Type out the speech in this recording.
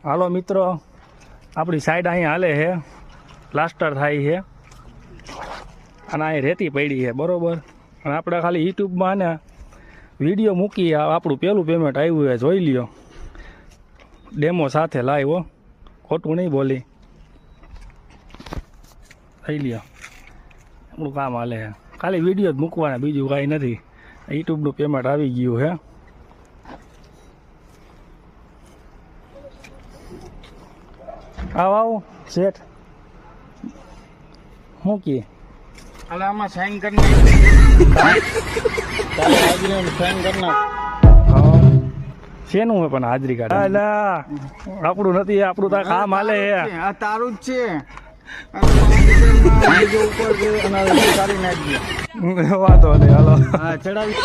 હાલો મિત્રો, આપણી સાઈડ અહીંયા હાલે છે, પ્લાસ્ટર થાય છે અને અહીં રેતી પડી છે બરોબર. અને આપણે ખાલી યુટ્યુબમાં ને વિડીયો મૂકી, આપણું પહેલું પેમેન્ટ આવ્યું છે, જોઈ લ્યો. ડેમો સાથે લાવ્યો, ખોટું નહીં બોલી, થઈ લ્યો. આપણું કામ હાલે છે, ખાલી વિડીયો જ મૂકવાના, બીજું કાંઈ નથી. યુટ્યુબનું પેમેન્ટ આવી ગયું છે. આવો શેઠ મૂકી આમાં સાઈન કરી શેનું હોય પણ હાજરી કાર્ડ? આપણું નથી, આપણું તો કામ હાલે. આ તારું જ છે. વાંધો નહીં, હાલો ચડાવી